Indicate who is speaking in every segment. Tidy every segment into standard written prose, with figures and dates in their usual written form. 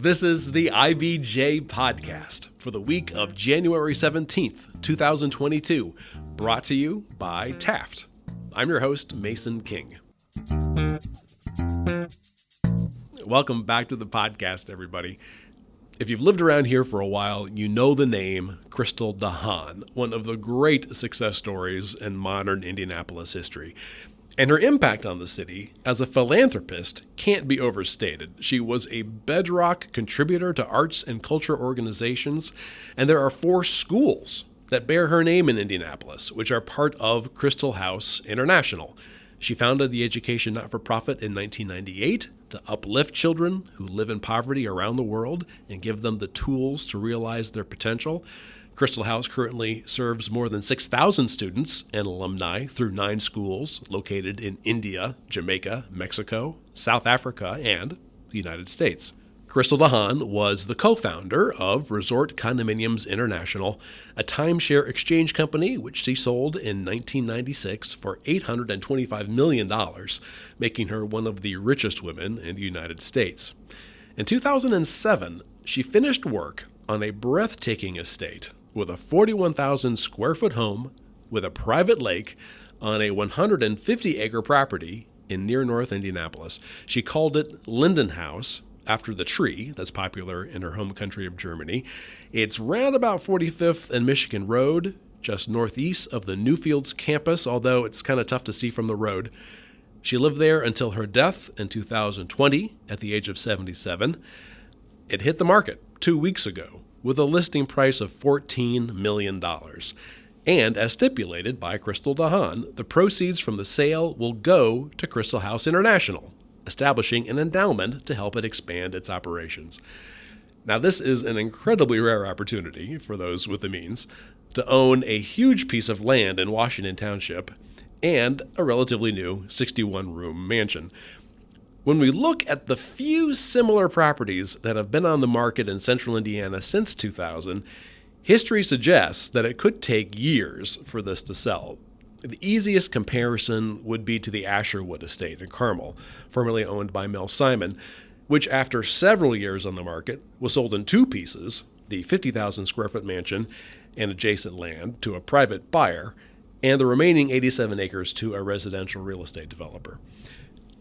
Speaker 1: This is the IBJ podcast for the week of January 17th, 2022, brought to you by Taft. I'm your host, Mason King. Welcome back to the podcast, everybody. If you've lived around here for a while, you know the name Christel DeHaan, one of the great success stories in modern Indianapolis history. And her impact on the city as a philanthropist can't be overstated. She was a bedrock contributor to arts and culture organizations, and there are 4 schools that bear her name in Indianapolis, which are part of Christel House International. She founded the education not-for-profit in 1998 to uplift children who live in poverty around the world and give them the tools to realize their potential. Christel House currently serves more than 6,000 students and alumni through 9 schools located in India, Jamaica, Mexico, South Africa, and the United States. Christel DeHaan was the co-founder of Resort Condominiums International, a timeshare exchange company which she sold in 1996 for $825 million, making her one of the richest women in the United States. In 2007, she finished work on a breathtaking estate with a 41,000 square foot home with a private lake on a 150-acre property in near North Indianapolis. She called it Linden House, after the tree that's popular in her home country of Germany. It's round about 45th and Michigan Road, just northeast of the Newfields campus, although it's kind of tough to see from the road. She lived there until her death in 2020 at the age of 77. It hit the market 2 weeks ago with a listing price of $14 million. And as stipulated by Christel DeHaan, the proceeds from the sale will go to Christel House International, establishing an endowment to help it expand its operations. Now, this is an incredibly rare opportunity for those with the means to own a huge piece of land in Washington Township and a relatively new 61-room mansion. When we look at the few similar properties that have been on the market in central Indiana since 2000, history suggests that it could take years for this to sell. The easiest comparison would be to the Asherwood estate in Carmel, formerly owned by Mel Simon, which after several years on the market was sold in 2 pieces, the 50,000 square foot mansion and adjacent land to a private buyer, and the remaining 87 acres to a residential real estate developer.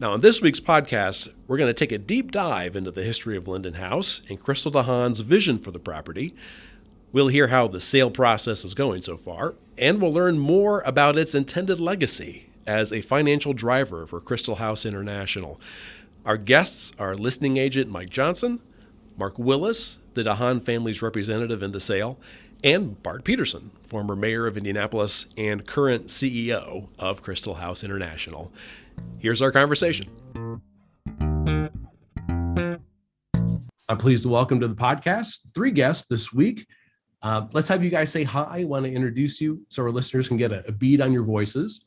Speaker 1: Now, on this week's podcast, we're going to take a deep dive into the history of Linden House and Christel DeHaan's vision for the property. We'll hear how the sale process is going so far, and we'll learn more about its intended legacy as a financial driver for Christel House International. Our guests are listing agent Mike Johnson, Mark Willis, the DeHaan family's representative in the sale, and Bart Peterson, former mayor of Indianapolis and current CEO of Christel House International. Here's our conversation. I'm pleased to welcome to the podcast 3 guests this week. Let's have you guys say hi. I want to introduce you so our listeners can get a beat on your voices.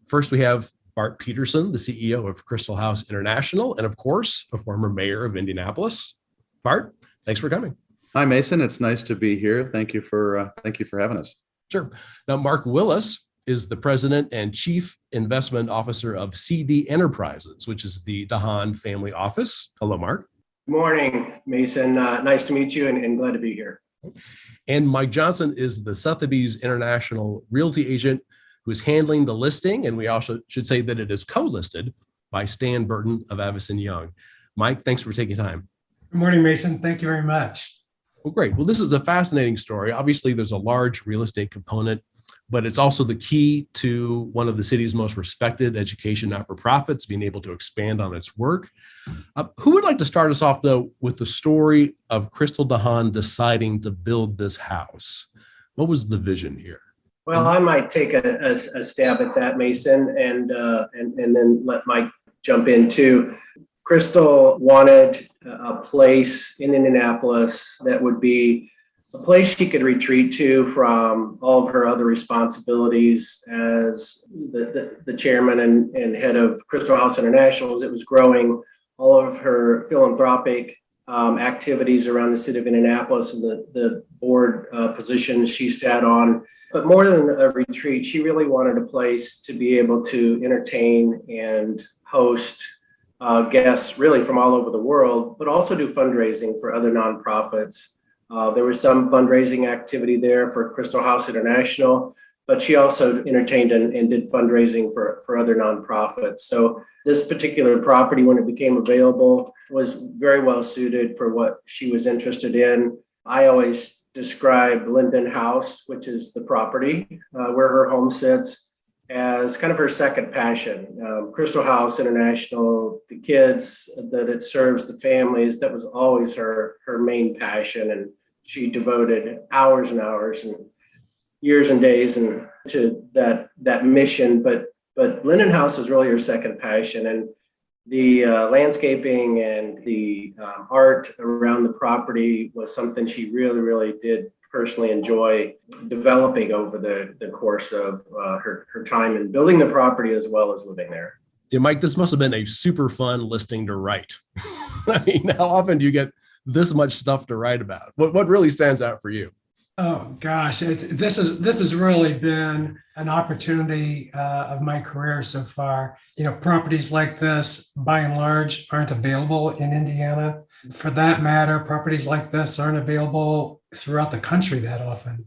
Speaker 1: First, we have Bart Peterson, the CEO of Christel House International, and of course, a former mayor of Indianapolis. Bart, thanks for coming.
Speaker 2: Hi, Mason. It's nice to be here. Thank you for having us.
Speaker 1: Sure. Now, Mark Willis is the president and chief investment officer of CD Enterprises, which is the DeHaan family office. Hello, Mark.
Speaker 3: Good morning, Mason. Nice to meet you and glad to be here.
Speaker 1: And Mike Johnson is the Sothebys International realty agent who is handling the listing. And we also should say that it is co-listed by Stan Burton of Avison Young. Mike, thanks for taking time.
Speaker 4: Good morning, Mason. Thank you very much.
Speaker 1: Well, great. Well, this is a fascinating story. Obviously, there's a large real estate component, but it's also the key to one of the city's most respected education not-for-profits being able to expand on its work. Who would like to start us off, though, with the story of Christel DeHaan deciding to build this house? What was the vision here?
Speaker 3: Well, I might take a stab at that, Mason, and then let Mike jump in too. Christel wanted a place in Indianapolis that would be a place she could retreat to from all of her other responsibilities as the chairman and head of Christel House International as it was growing, all of her philanthropic activities around the city of Indianapolis and the board positions she sat on. But more than a retreat, she really wanted a place to be able to entertain and host guests really from all over the world, but also do fundraising for other nonprofits. There was some fundraising activity there for Christel House International, but she also entertained and did fundraising for other nonprofits. So this particular property, when it became available, was very well suited for what she was interested in. I always describe Linden House, which is the property where her home sits, as kind of her second passion. Christel House International, the kids that it serves, the families, that was always her main passion. And she devoted hours and hours and years and days and to that mission. But Linden House is really her second passion. And the landscaping and the art around the property was something she really, really did personally enjoy developing over the course of her time in building the property as well as living there.
Speaker 1: Yeah, Mike, this must have been a super fun listing to write. I mean, how often do you get this much stuff to write about? What really stands out for you?
Speaker 4: Oh gosh, this has really been an opportunity of my career so far. Properties like this, by and large, aren't available in Indiana. For that matter, properties like this aren't available throughout the country that often.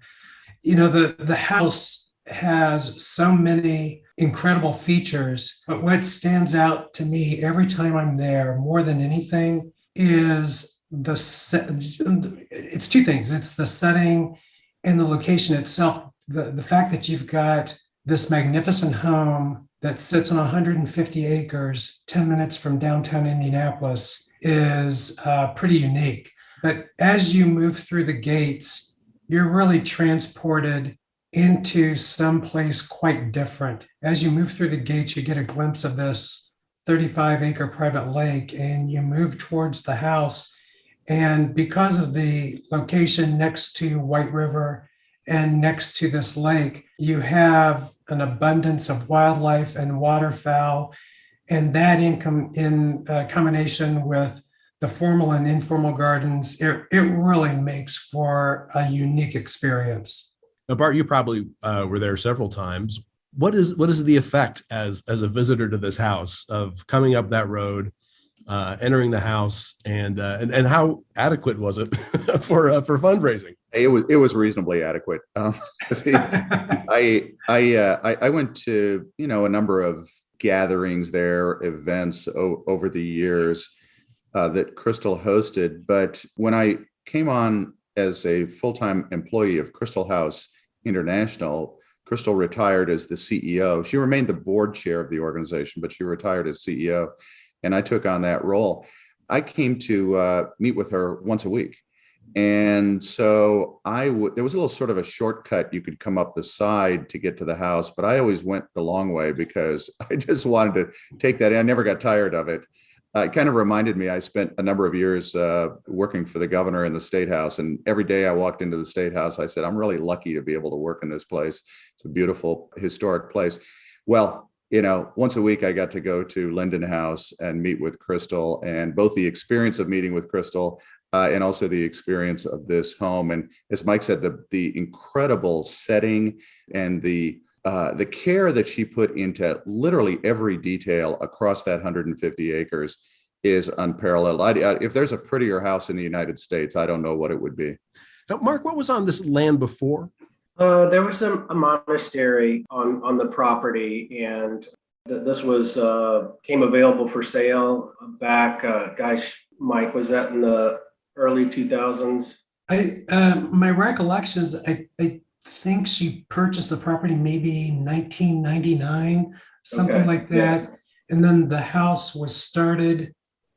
Speaker 4: The house has so many incredible features, but what stands out to me every time I'm there more than anything is it's two things. It's the setting and the location itself. The fact that you've got this magnificent home that sits on 150 acres, 10 minutes from downtown Indianapolis is pretty unique. But as you move through the gates, you're really transported into someplace quite different. As you move through the gates, you get a glimpse of this 35-acre private lake, and you move towards the house. And because of the location next to White River and next to this lake, you have an abundance of wildlife and waterfowl. And that in combination with the formal and informal gardens, it really makes for a unique experience.
Speaker 1: Now, Bart, you probably were there several times. What is the effect as a visitor to this house of coming up that road, entering the house, and how adequate was it for fundraising?
Speaker 2: It was reasonably adequate. I went to a number of gatherings there, events over the years that Christel hosted, but when I came on as a full-time employee of Christel House International, Christel retired as the CEO. She remained the board chair of the organization, but she retired as CEO. And I took on that role. I came to meet with her once a week. And so there was a little sort of a shortcut. You could come up the side to get to the house, but I always went the long way because I just wanted to take that in. I never got tired of it. It kind of reminded me, I spent a number of years working for the governor in the State House. And every day I walked into the State House, I said, I'm really lucky to be able to work in this place. It's a beautiful, historic place. Well, once a week I got to go to Linden House and meet with Christel, and both the experience of meeting with Christel and also the experience of this home. And as Mike said, the incredible setting and the care that she put into literally every detail across that 150 acres is unparalleled. If there's a prettier house in the United States, I don't know what it would be.
Speaker 1: Now, Mark, what was on this land before?
Speaker 3: There was a monastery on the property, and this was came available for sale back. Mike, was that in the early 2000s?
Speaker 4: My recollection is I think she purchased the property maybe 1999, something like that. Yeah. And then the house was started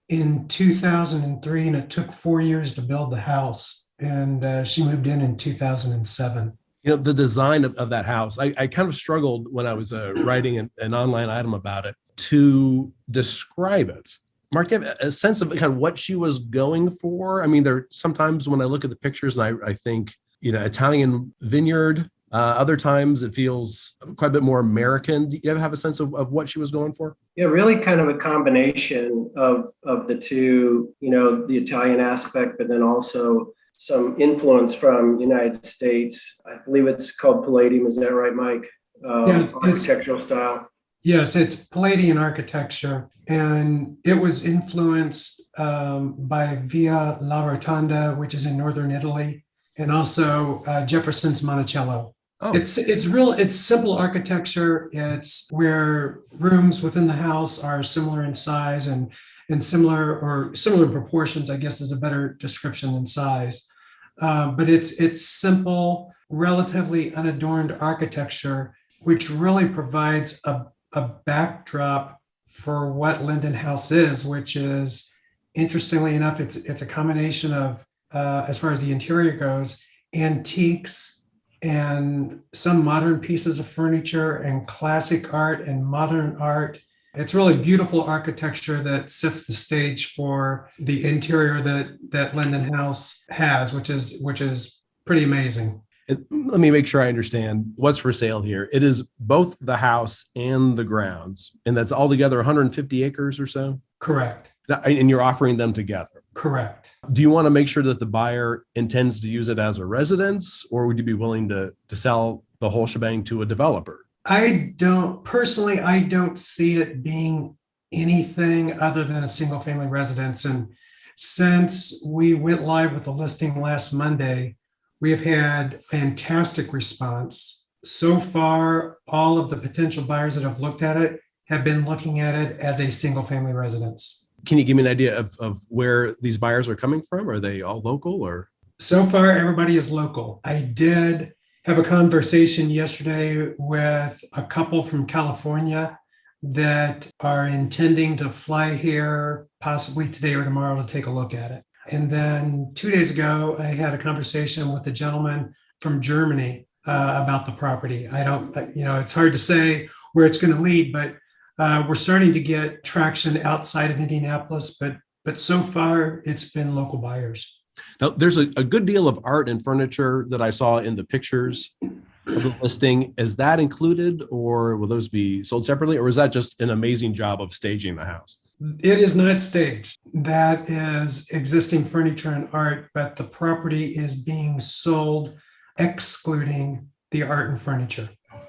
Speaker 4: in 2003, and it took 4 years to build the house. And she moved in 2007.
Speaker 1: The design of that house, I kind of struggled when I was writing an online item about it to describe it. Mark, you have a sense of kind of what she was going for? I mean, there sometimes when I look at the pictures and I think, Italian vineyard. Other times it feels quite a bit more American. Do you ever have a sense of what she was going for?
Speaker 3: Yeah, really kind of a combination of the two, the Italian aspect, but then also some influence from United States. I believe it's called Palladium. Is that right, Mike?
Speaker 4: Yeah,
Speaker 3: architectural style.
Speaker 4: Yes, it's Palladian architecture, and it was influenced by Via La Rotonda, which is in northern Italy, and also Jefferson's Monticello.
Speaker 1: Oh,
Speaker 4: It's simple architecture. It's where rooms within the house are similar in size and similar proportions, I guess is a better description than size. But it's simple, relatively unadorned architecture, which really provides a backdrop for what Linden House is, which is, interestingly enough, it's a combination of, as far as the interior goes, antiques and some modern pieces of furniture and classic art and modern art. It's really beautiful architecture that sets the stage for the interior that Linden House has, which is pretty amazing.
Speaker 1: and let me make sure I understand what's for sale here. It is both the house and the grounds, and that's altogether 150 acres or so?
Speaker 4: Correct.
Speaker 1: And you're offering them together.
Speaker 4: Correct.
Speaker 1: Do you want to make sure that the buyer intends to use it as a residence, or would you be willing to sell the whole shebang to a developer?
Speaker 4: I don't see it being anything other than a single family residence. And since we went live with the listing last Monday, we have had fantastic response. So far, all of the potential buyers that have looked at it have been looking at it as a single family residence.
Speaker 1: Can you give me an idea of where these buyers are coming from? Are they all local or?
Speaker 4: So far, everybody is local. I did have a conversation yesterday with a couple from California that are intending to fly here possibly today or tomorrow to take a look at it. And then 2 days ago, I had a conversation with a gentleman from Germany about the property. It's hard to say where it's going to lead, but we're starting to get traction outside of Indianapolis, but so far it's been local buyers.
Speaker 1: Now, there's a good deal of art and furniture that I saw in the pictures of the listing. Is that included, or will those be sold separately, or is that just an amazing job of staging the house?
Speaker 4: It is not staged. That is existing furniture and art, but the property is being sold excluding the art and furniture.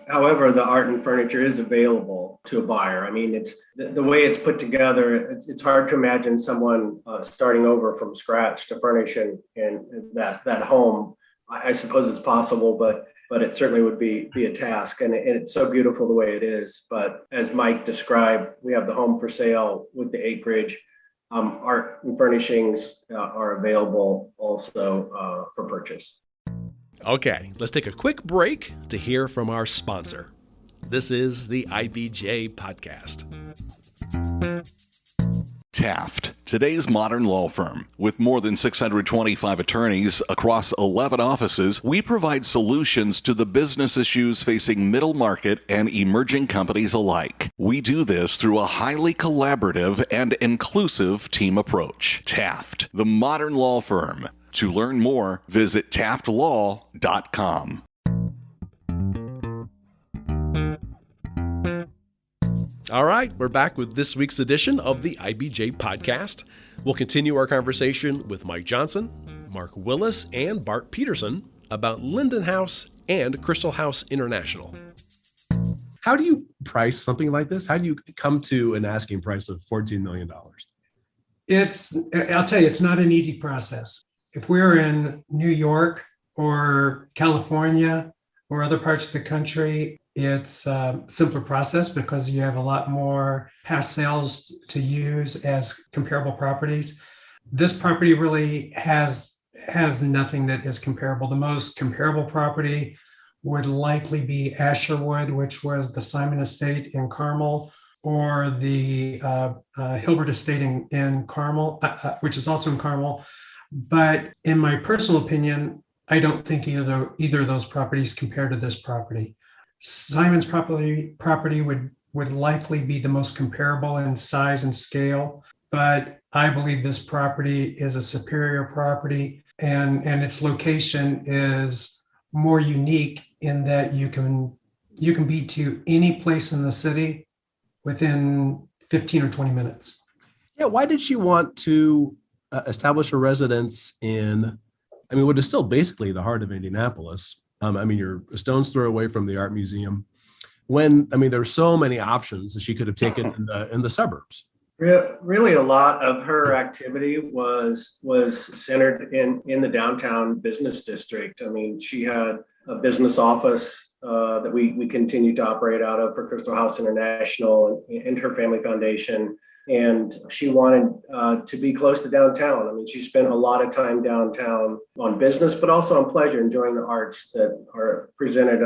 Speaker 3: However, the art and furniture is available to a buyer. I mean, it's the way it's put together. It's hard to imagine someone starting over from scratch to furnish and that home. I suppose it's possible, but it certainly would be a task. And it's so beautiful the way it is. But as Mike described, we have the home for sale with the acreage. Art and furnishings are available also for purchase.
Speaker 1: Okay, let's take a quick break to hear from our sponsor. This is the IBJ Podcast.
Speaker 5: Taft, today's modern law firm. With more than 625 attorneys across 11 offices, we provide solutions to the business issues facing middle market and emerging companies alike. We do this through a highly collaborative and inclusive team approach. Taft, the modern law firm. To learn more, visit taftlaw.com.
Speaker 1: All right, we're back with this week's edition of the IBJ Podcast. We'll continue our conversation with Mike Johnson, Mark Willis, and Bart Peterson about Linden House and Christel House International. How do you price something like this? How do you come to an asking price of $14 million?
Speaker 4: I'll tell you, it's not an easy process. If we're in New York or California or other parts of the country, it's a simpler process because you have a lot more past sales to use as comparable properties. This property really has nothing that is comparable. The most comparable property would likely be Asherwood, which was the Simon Estate in Carmel, or the Hilbert Estate in Carmel, which is also in Carmel. But in my personal opinion, I don't think either of those properties compare to this property. Simon's property would likely be the most comparable in size and scale, but I believe this property is a superior property, and its location is more unique in that you can be to any place in the city within 15 or 20 minutes.
Speaker 1: Yeah, why did she want to establish a residence in, what is still basically the heart of Indianapolis? You're a stone's throw away from the art museum. when, I mean, there were so many options that she could have taken in the suburbs.
Speaker 3: Really, a lot of her activity was centered in the downtown business district. I mean, she had a business office that we continue to operate out of for Christel House International and her family foundation. And she wanted to be close to downtown. I mean, she spent a lot of time downtown on business, but also on pleasure, enjoying the arts that are presented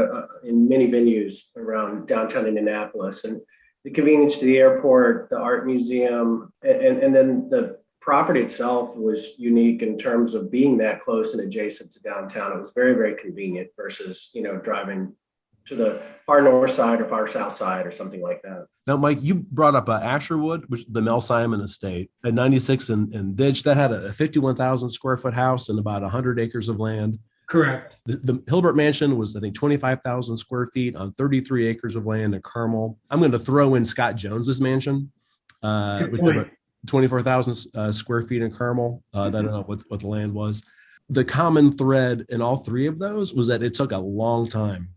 Speaker 3: in many venues around downtown Indianapolis. And the convenience to the airport, the art museum, and then the property itself was unique in terms of being that close and adjacent to downtown. It was very, very convenient versus, driving to the far north side or far south side or something like that.
Speaker 1: Now, Mike, you brought up Asherwood, which the Mel Simon estate at 96 and Ditch. That had a 51,000 square foot house and about 100 acres of land.
Speaker 4: Correct.
Speaker 1: The Hilbert Mansion was, I think, 25,000 square feet on 33 acres of land at Carmel. I'm going to throw in Scott Jones's mansion, which is about 24,000 square feet in Carmel. I don't know what the land was. The common thread in all three of those was that it took a long time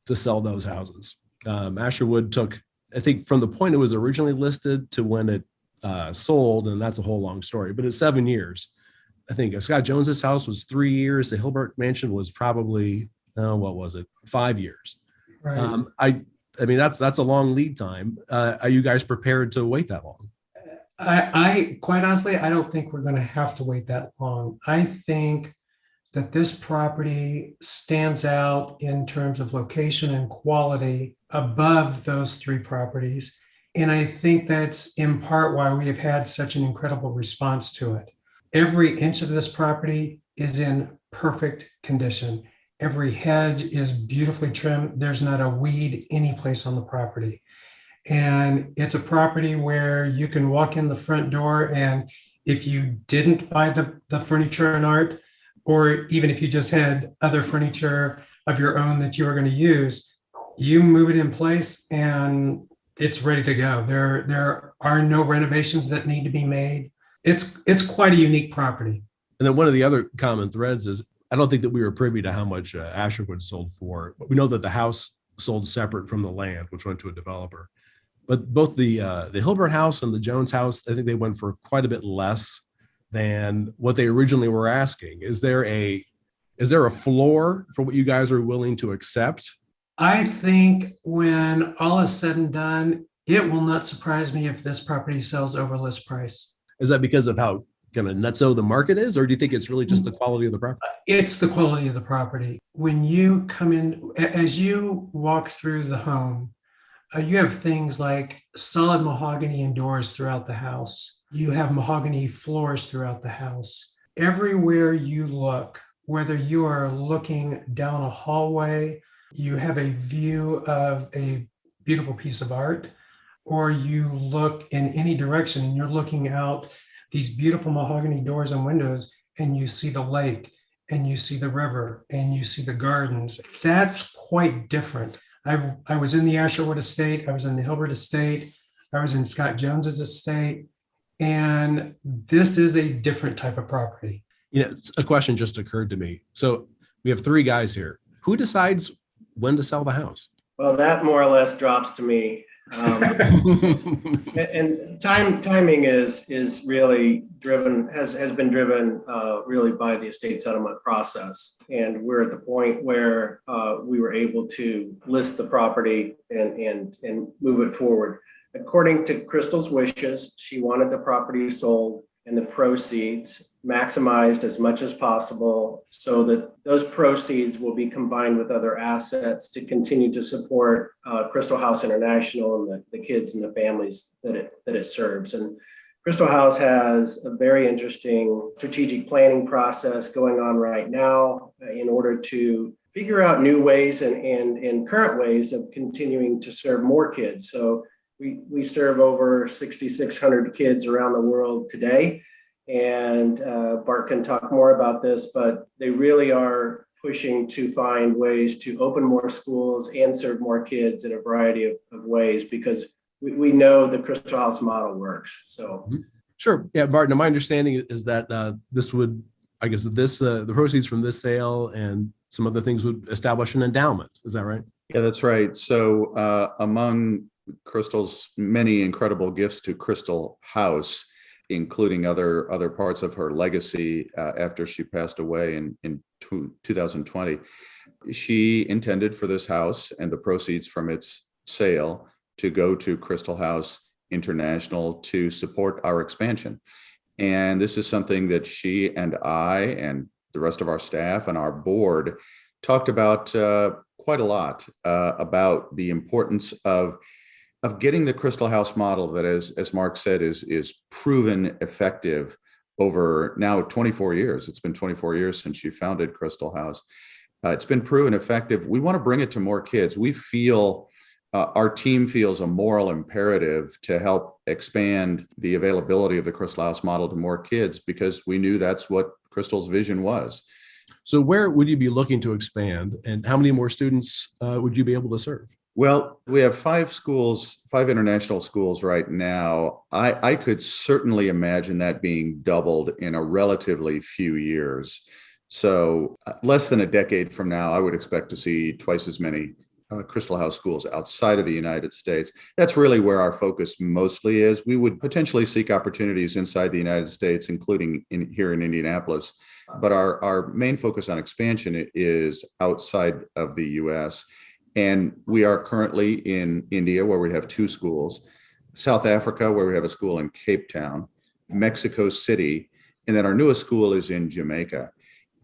Speaker 1: to sell those houses. Asherwood took, I think, from the point it was originally listed to when it sold, and that's a whole long story, but it's 7 years. I think Scott Jones's house was 3 years. The Hilbert Mansion was probably, 5 years.
Speaker 4: Right.
Speaker 1: I mean, that's a long lead time. Are you guys prepared to wait that long?
Speaker 4: I quite honestly, I don't think we're going to have to wait that long. I think that this property stands out in terms of location and quality above those three properties. And I think that's in part why we have had such an incredible response to it. Every inch of this property is in perfect condition. Every hedge is beautifully trimmed. There's not a weed any place on the property. And it's a property where you can walk in the front door, and if you didn't buy the furniture and art, or even if you just had other furniture of your own that you were going to use, you move it in place and it's ready to go. There are no renovations that need to be made. It's quite a unique property.
Speaker 1: And then one of the other common threads is, I don't think that we were privy to how much Asherwood sold for, but we know that the house sold separate from the land, which went to a developer. But both the Hilbert house and the Jones house, I think they went for quite a bit less than what they originally were asking. Is there a floor for what you guys are willing to accept?
Speaker 4: I think when all is said and done, it will not surprise me if this property sells over list price.
Speaker 1: Is that because of how kind of nutso the market is, or do you think it's really just the quality of the property?
Speaker 4: It's the quality of the property. When you come in, as you walk through the home, you have things like solid mahogany and doors throughout the house. You have mahogany floors throughout the house. Everywhere you look, whether you are looking down a hallway, you have a view of a beautiful piece of art, or you look in any direction and you're looking out these beautiful mahogany doors and windows, and you see the lake, and you see the river, and you see the gardens. That's quite different. I was in the Asherwood estate, I was in the Hilbert estate, I was in Scott Jones's estate, and this is a different type of property.
Speaker 1: A question just occurred to me. So we have three guys here. Who decides when to sell the house?
Speaker 3: Well, that more or less drops to me. And timing is really driven, has been driven really by the estate settlement process. And we're at the point where we were able to list the property and move it forward. According to Christel's wishes, she wanted the property sold and the proceeds maximized as much as possible so that those proceeds will be combined with other assets to continue to support Christel House International and the kids and the families that it serves. And Christel House has a very interesting strategic planning process going on right now in order to figure out new ways and current ways of continuing to serve more kids. So we serve over 6,600 kids around the world today. And Bart can talk more about this, but they really are pushing to find ways to open more schools and serve more kids in a variety of ways, because we know the Christel House model works. So,
Speaker 1: Sure. Yeah, Bart, now my understanding is that this would, the proceeds from this sale and some other things would establish an endowment. Is that right?
Speaker 2: Yeah, that's right. So among Christel's many incredible gifts to Christel House, including other parts of her legacy after she passed away in 2020, she intended for this house and the proceeds from its sale to go to Christel House International to support our expansion. And this is something that she and I and the rest of our staff and our board talked about quite a lot about the importance of getting the Christel House model that, as Mark said, is proven effective over now 24 years. It's been 24 years since she founded Christel House. It's been proven effective. We want to bring it to more kids. We feel our team feels a moral imperative to help expand the availability of the Christel House model to more kids because we knew that's what Christel's vision was.
Speaker 1: So where would you be looking to expand, and how many more students would you be able to serve?
Speaker 2: Well, we have 5 schools, 5 international schools right now. I could certainly imagine that being doubled in a relatively few years. So less than a decade from now, I would expect to see twice as many Christel House schools outside of the United States. That's really where our focus mostly is. We would potentially seek opportunities inside the United States, including here in Indianapolis. But our main focus on expansion is outside of the US. And we are currently in India, where we have 2 schools, South Africa, where we have a school in Cape Town, Mexico City, and then our newest school is in Jamaica.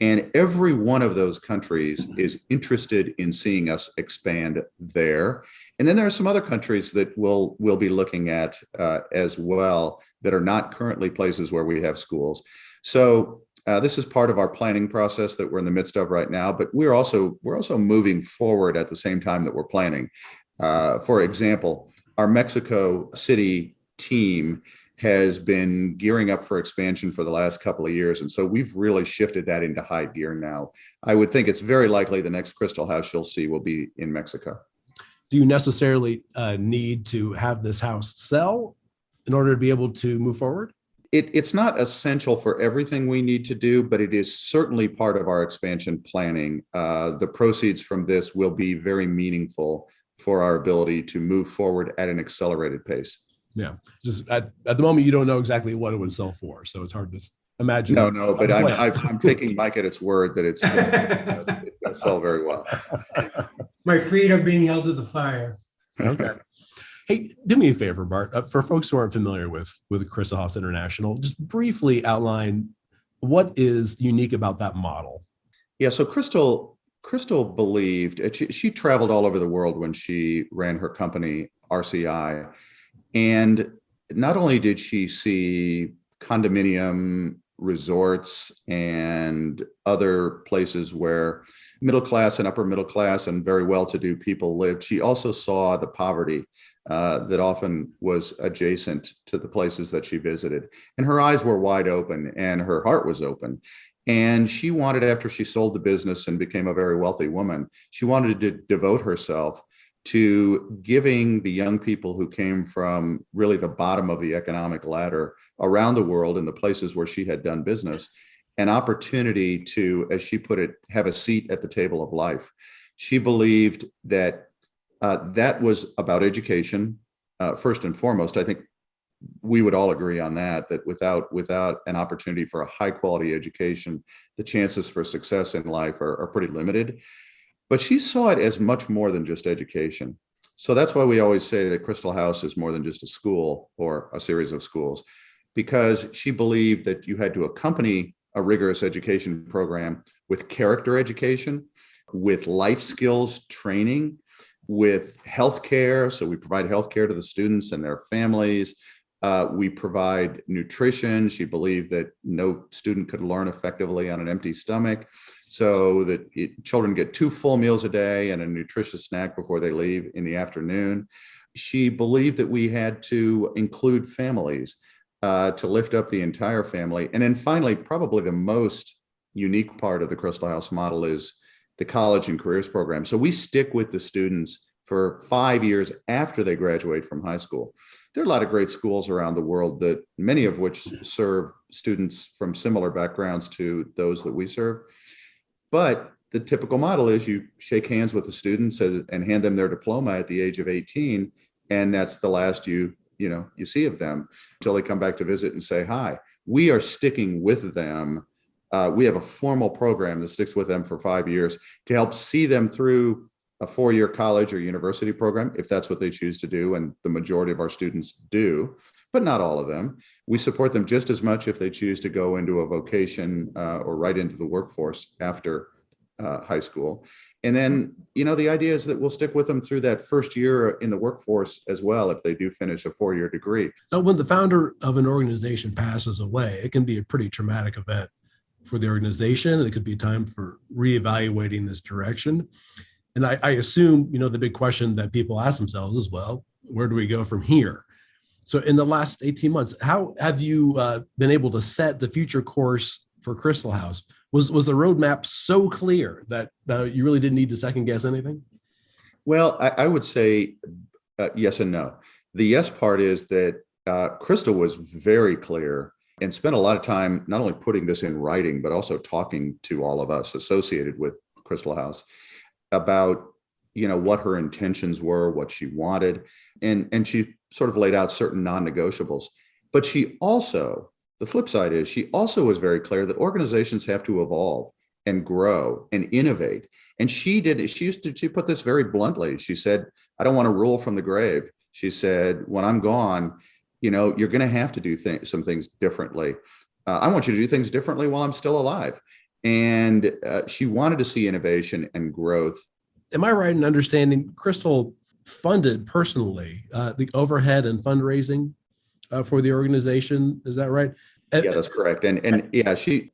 Speaker 2: And every one of those countries is interested in seeing us expand there. And then there are some other countries that we'll be looking at as well that are not currently places where we have schools. So this is part of our planning process that we're in the midst of right now, but we're also moving forward at the same time that we're planning. For example, our Mexico City team has been gearing up for expansion for the last couple of years. And so we've really shifted that into high gear now. I would think it's very likely the next Christel House you'll see will be in Mexico.
Speaker 1: Do you necessarily need to have this house sell in order to be able to move forward?
Speaker 2: It's not essential for everything we need to do, but it is certainly part of our expansion planning. The proceeds from this will be very meaningful for our ability to move forward at an accelerated pace.
Speaker 1: Yeah, just at the moment, you don't know exactly what it would sell for, so it's hard to imagine.
Speaker 2: No, but I'm taking Mike at its word that it's going to sell very well.
Speaker 4: My freedom being held to the fire.
Speaker 1: Okay. Hey, do me a favor, Bart. For folks who aren't familiar with Christel House International, just briefly outline what is unique about that model.
Speaker 2: Yeah, so Christel believed, she traveled all over the world when she ran her company, RCI. And not only did she see condominium resorts and other places where middle class and upper middle class and very well-to-do people lived, she also saw the poverty that often was adjacent to the places that she visited. And her eyes were wide open and her heart was open. And she wanted, after she sold the business and became a very wealthy woman, she wanted to devote herself to giving the young people who came from really the bottom of the economic ladder around the world in the places where she had done business an opportunity to, as she put it, have a seat at the table of life. She believed that that was about education, first and foremost. I think we would all agree on that without an opportunity for a high quality education, the chances for success in life are pretty limited. But she saw it as much more than just education. So that's why we always say that Christel House is more than just a school or a series of schools, because she believed that you had to accompany a rigorous education program with character education, with life skills training, with healthcare. So we provide healthcare to the students and their families. We provide nutrition. She believed that no student could learn effectively on an empty stomach. So that children get 2 full meals a day and a nutritious snack before they leave in the afternoon. She believed that we had to include families to lift up the entire family. And then finally, probably the most unique part of the Christel House model is the college and careers program. So we stick with the students for 5 years after they graduate from high school. There are a lot of great schools around the world, that many of which serve students from similar backgrounds to those that we serve. But the typical model is you shake hands with the students and hand them their diploma at the age of 18. And that's the last you see of them until they come back to visit and say hi. We are sticking with them. We have a formal program that sticks with them for 5 years to help see them through a 4-year college or university program, if that's what they choose to do. And the majority of our students do, but not all of them. We support them just as much if they choose to go into a vocation or right into the workforce after high school. And then, the idea is that we'll stick with them through that first year in the workforce as well, if they do finish a 4-year degree.
Speaker 1: Now, when the founder of an organization passes away, it can be a pretty traumatic event for the organization. It could be time for reevaluating this direction. And I assume, the big question that people ask themselves is, well, where do we go from here? So in the last 18 months, how have you been able to set the future course for Christel House? Was the roadmap so clear that you really didn't need to second guess anything?
Speaker 2: Well, I would say yes and no. The yes part is that Christel was very clear and spent a lot of time not only putting this in writing, but also talking to all of us associated with Christel House about, what her intentions were, what she wanted. And she sort of laid out certain non-negotiables. But she also, the flip side is, she also was very clear that organizations have to evolve and grow and innovate. And she put this very bluntly. She said, I don't want to rule from the grave. She said, when I'm gone, you're going to have to do some things differently. I want you to do things differently while I'm still alive. And she wanted to see innovation and growth.
Speaker 1: Am I right in understanding Christel funded personally the overhead and fundraising for the organization? Is that right?
Speaker 2: Yeah, that's correct. And yeah, she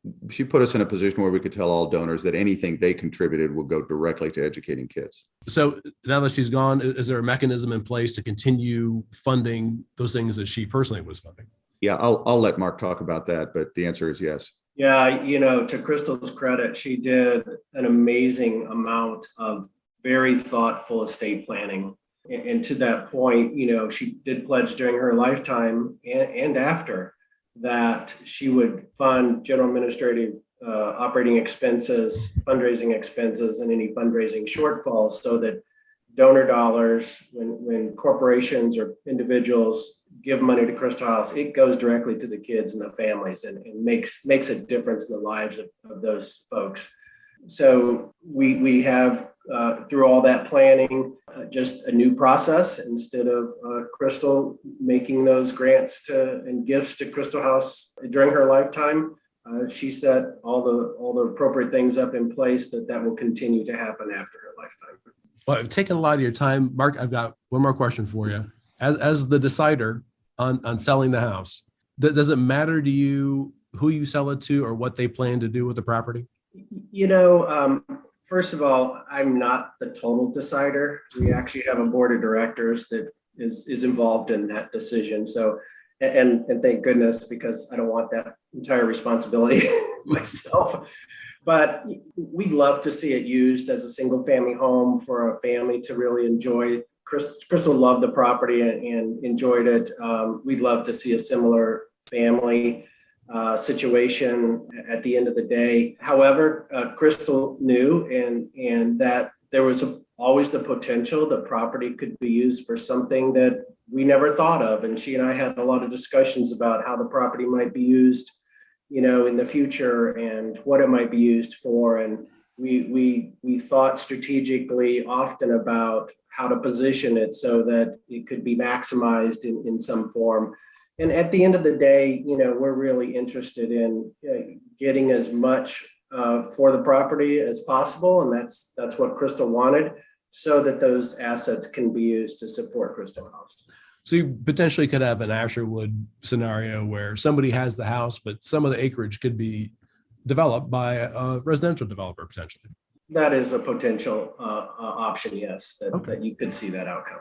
Speaker 2: put us in a position where we could tell all donors that anything they contributed would go directly to educating kids.
Speaker 1: So now that she's gone, is there a mechanism in place to continue funding those things that she personally was funding?
Speaker 2: Yeah, I'll let Mark talk about that, but the answer is yes.
Speaker 3: Yeah, to Christel's credit, she did an amazing amount of very thoughtful estate planning. And to that point, she did pledge during her lifetime and after that she would fund general administrative operating expenses, fundraising expenses, and any fundraising shortfalls, so that donor dollars, when corporations or individuals give money to Christel House, it goes directly to the kids and the families and makes a difference in the lives of those folks. So we have, through all that planning, just a new process. Instead of Christel making those grants and gifts to Christel House during her lifetime, she set all the appropriate things up in place that will continue to happen after her lifetime.
Speaker 1: Well, I've taken a lot of your time. Mark, I've got one more question for you. As the decider on selling the house, does it matter to you who you sell it to or what they plan to do with the property?
Speaker 3: First of all, I'm not the total decider. We actually have a board of directors that is involved in that decision. So, and thank goodness, because I don't want that entire responsibility myself. But we'd love to see it used as a single family home for a family to really enjoy. Christel loved the property and enjoyed it. We'd love to see a similar family situation at the end of the day. However, Christel knew and that there was always the potential the property could be used for something that we never thought of. And she and I had a lot of discussions about how the property might be used, in the future and what it might be used for. And we thought strategically often about how to position it so that it could be maximized in some form. And at the end of the day, we're really interested in getting as much for the property as possible. And that's what Christel wanted, so that those assets can be used to support Christel House.
Speaker 1: So you potentially could have an Asherwood scenario where somebody has the house, but some of the acreage could be developed by a residential developer potentially.
Speaker 3: That is a potential option, yes, that you could see that outcome.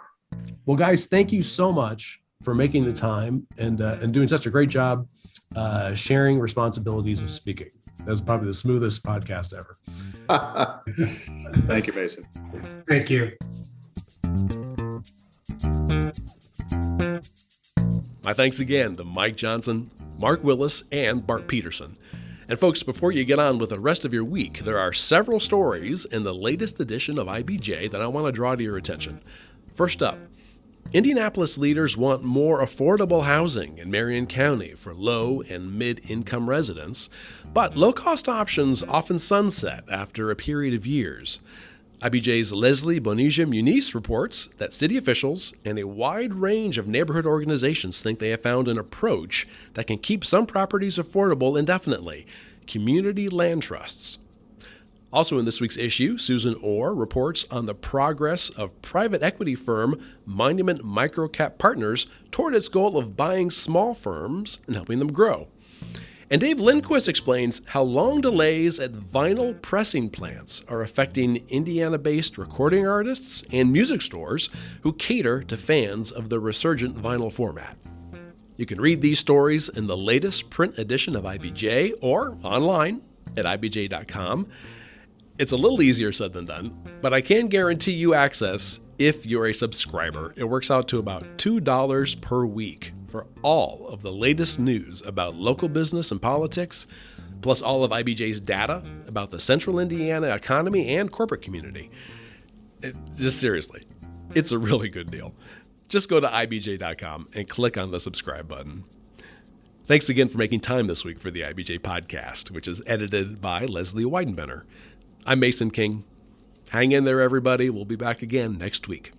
Speaker 1: Well, guys, thank you so much for making the time and doing such a great job sharing responsibilities of speaking. That's probably the smoothest podcast ever.
Speaker 2: Thank you, Mason.
Speaker 4: Thank you.
Speaker 1: My thanks again to Mike Johnson, Mark Willis, and Bart Peterson. And folks, before you get on with the rest of your week, there are several stories in the latest edition of IBJ that I want to draw to your attention. First up, Indianapolis leaders want more affordable housing in Marion County for low and mid-income residents, but low-cost options often sunset after a period of years. IBJ's Leslie Bonija-Muniz reports that city officials and a wide range of neighborhood organizations think they have found an approach that can keep some properties affordable indefinitely: community land trusts. Also in this week's issue, Susan Orr reports on the progress of private equity firm Monument Microcap Partners toward its goal of buying small firms and helping them grow. And Dave Lindquist explains how long delays at vinyl pressing plants are affecting Indiana-based recording artists and music stores who cater to fans of the resurgent vinyl format. You can read these stories in the latest print edition of IBJ or online at ibj.com. It's a little easier said than done, but I can guarantee you access if you're a subscriber. It works out to about $2 per week for all of the latest news about local business and politics, plus all of IBJ's data about the central Indiana economy and corporate community. Just seriously, it's a really good deal. Just go to ibj.com and click on the subscribe button. Thanks again for making time this week for the IBJ podcast, which is edited by Leslie Weidenbender. I'm Mason King. Hang in there, everybody. We'll be back again next week.